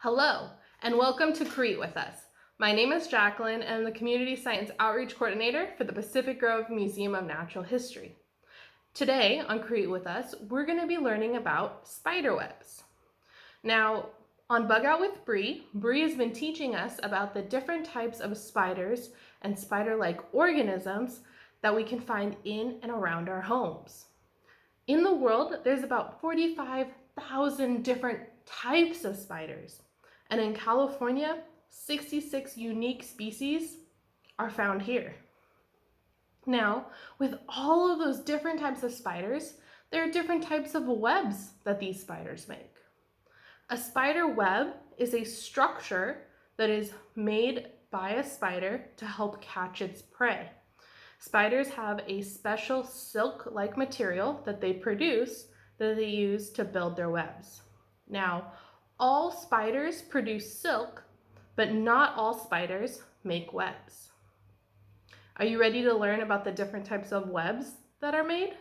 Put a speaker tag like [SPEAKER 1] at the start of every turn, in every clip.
[SPEAKER 1] Hello, and welcome to Create With Us. My name is Jacqueline, and I'm the Community Science Outreach Coordinator for the Pacific Grove Museum of Natural History. Today on Create With Us, we're going to be learning about spider webs. Now, on Bug Out with Bree has been teaching us about the different types of spiders and spider-like organisms that we can find in and around our homes. In the world, there's about 45,000 different types of spiders. And in California, 66 unique species are found here. Now, with all of those different types of spiders, there are different types of webs that these spiders make. A spider web is a structure that is made by a spider to help catch its prey. Spiders have a special silk-like material that they produce that they use to build their webs. Now, all spiders produce silk, but not all spiders make webs. Are you ready to learn about the different types of webs that are made?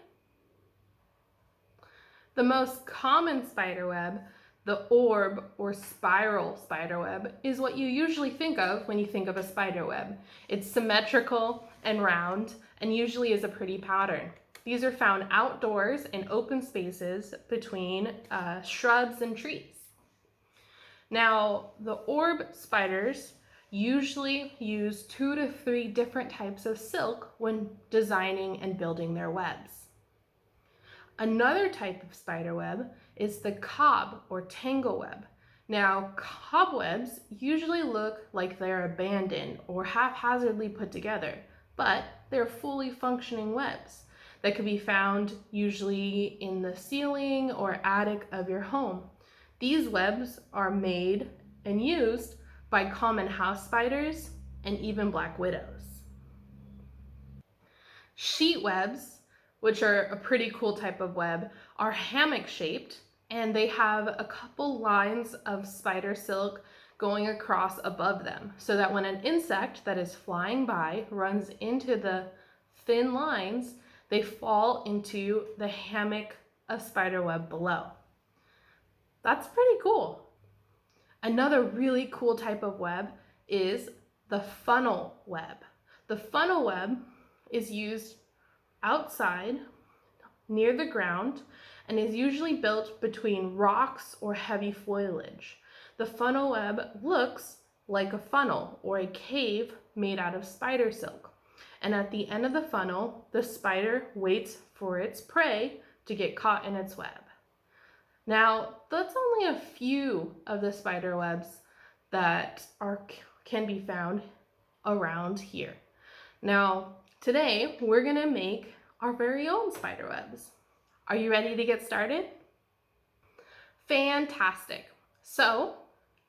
[SPEAKER 1] The most common spider web, the orb or spiral spider web, is what you usually think of when you think of a spider web. It's symmetrical and round and usually is a pretty pattern. These are found outdoors in open spaces between shrubs and trees. Now, the orb spiders usually use 2 to 3 different types of silk when designing and building their webs. Another type of spider web is the cob or tangle web. Now, cobwebs usually look like they're abandoned or haphazardly put together, but they're fully functioning webs that can be found usually in the ceiling or attic of your home. These webs are made and used by common house spiders and even black widows. Sheet webs, which are a pretty cool type of web, are hammock shaped and they have a couple lines of spider silk going across above them so that when an insect that is flying by runs into the thin lines, they fall into the hammock of spider web below. That's pretty cool. Another really cool type of web is the funnel web. The funnel web is used outside near the ground and is usually built between rocks or heavy foliage. The funnel web looks like a funnel or a cave made out of spider silk. And at the end of the funnel, the spider waits for its prey to get caught in its web. Now, that's only a few of the spider webs that can be found around here. Now, today we're going to make our very own spider webs. Are you ready to get started? Fantastic. So,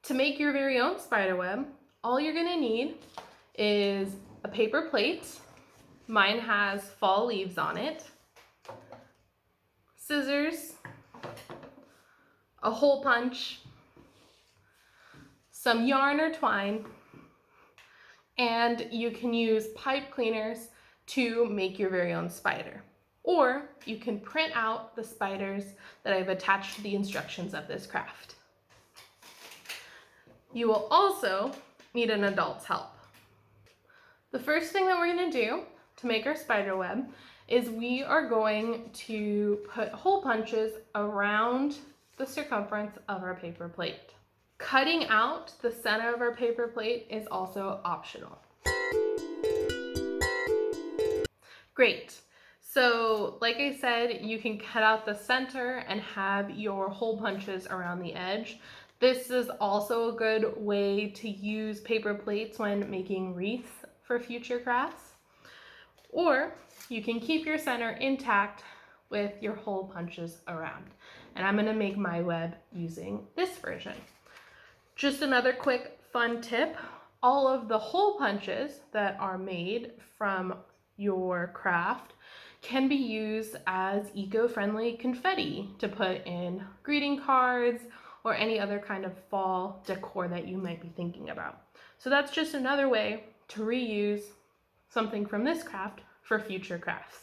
[SPEAKER 1] to make your very own spider web, all you're going to need is a paper plate. Mine has fall leaves on it, scissors, a hole punch, some yarn or twine, and you can use pipe cleaners to make your very own spider. Or you can print out the spiders that I've attached to the instructions of this craft. You will also need an adult's help. The first thing that we're going to do to make our spider web is we are going to put hole punches around the circumference of our paper plate. Cutting out the center of our paper plate is also optional. Great. So like I said, you can cut out the center and have your hole punches around the edge. This is also a good way to use paper plates when making wreaths for future crafts. Or you can keep your center intact with your hole punches around. And I'm going to make my web using this version. Just another quick fun tip, all of the hole punches that are made from your craft can be used as eco-friendly confetti to put in greeting cards or any other kind of fall decor that you might be thinking about. So that's just another way to reuse something from this craft for future crafts.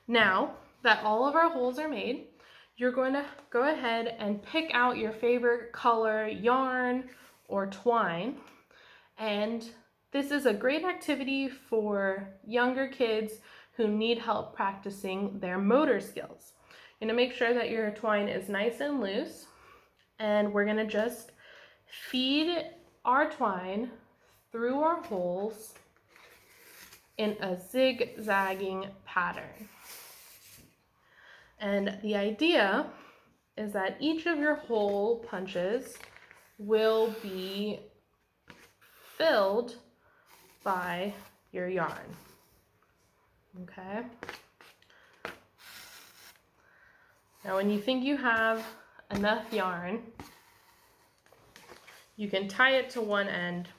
[SPEAKER 1] Now that all of our holes are made, you're going to go ahead and pick out your favorite color yarn or twine. And this is a great activity for younger kids who need help practicing their motor skills. You're going to make sure that your twine is nice and loose, and we're going to just feed our twine through our holes in a zigzagging pattern. And the idea is that each of your hole punches will be filled by your yarn. Okay? Now when you think you have enough yarn, you can tie it to one end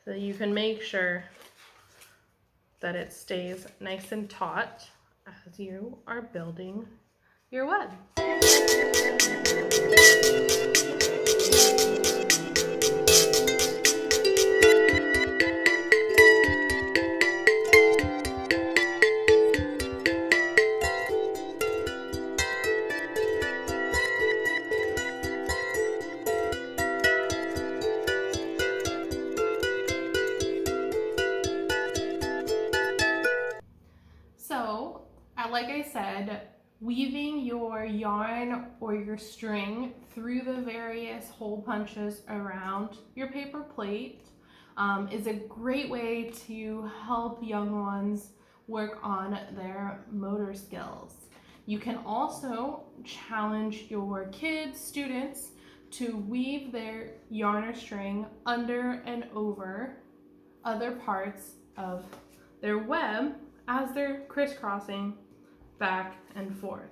[SPEAKER 1] so that you can make sure that it stays nice and taut as you are building your web. So, like I said, weaving your yarn or your string through the various hole punches around your paper plate is a great way to help young ones work on their motor skills. You can also challenge your kids, students, to weave their yarn or string under and over other parts of their web as they're crisscrossing back and forth.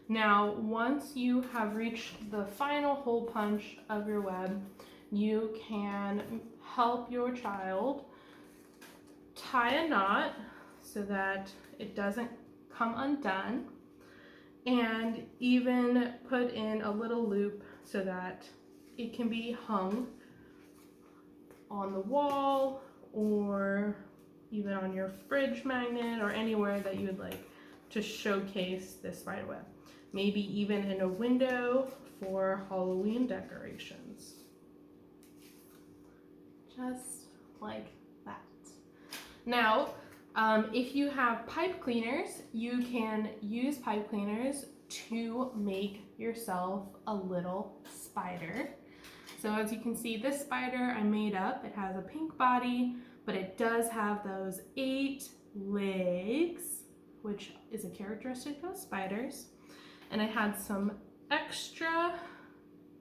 [SPEAKER 1] Now, once you have reached the final hole punch of your web, you can help your child tie a knot so that it doesn't come undone, and even put in a little loop so that it can be hung on the wall or even on your fridge magnet or anywhere that you would like to showcase this spider web. Maybe even in a window for Halloween decorations. Just like that. Now, if you have pipe cleaners, you can use pipe cleaners to make yourself a little spider. So as you can see, this spider I made up, it has a pink body, but it does have those 8 legs, which is a characteristic of spiders. And I had some extra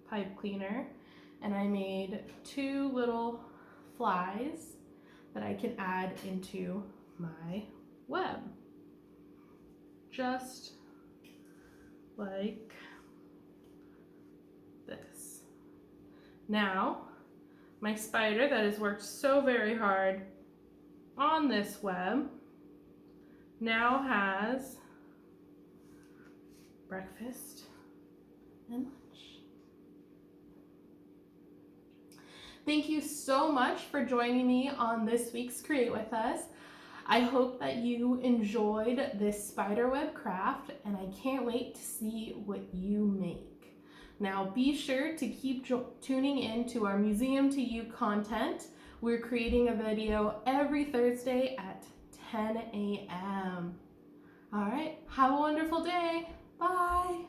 [SPEAKER 1] pipe cleaner, and I made 2 little flies that I can add into my web. Just like this. Now, my spider that has worked so very hard on this web now has breakfast and lunch. Thank you so much for joining me on this week's Create With Us. I hope that you enjoyed this spiderweb craft, and I can't wait to see what you make. Now be sure to keep tuning in to our Museum to You content. We're creating a video every Thursday at 10 a.m. All right, have a wonderful day. Bye.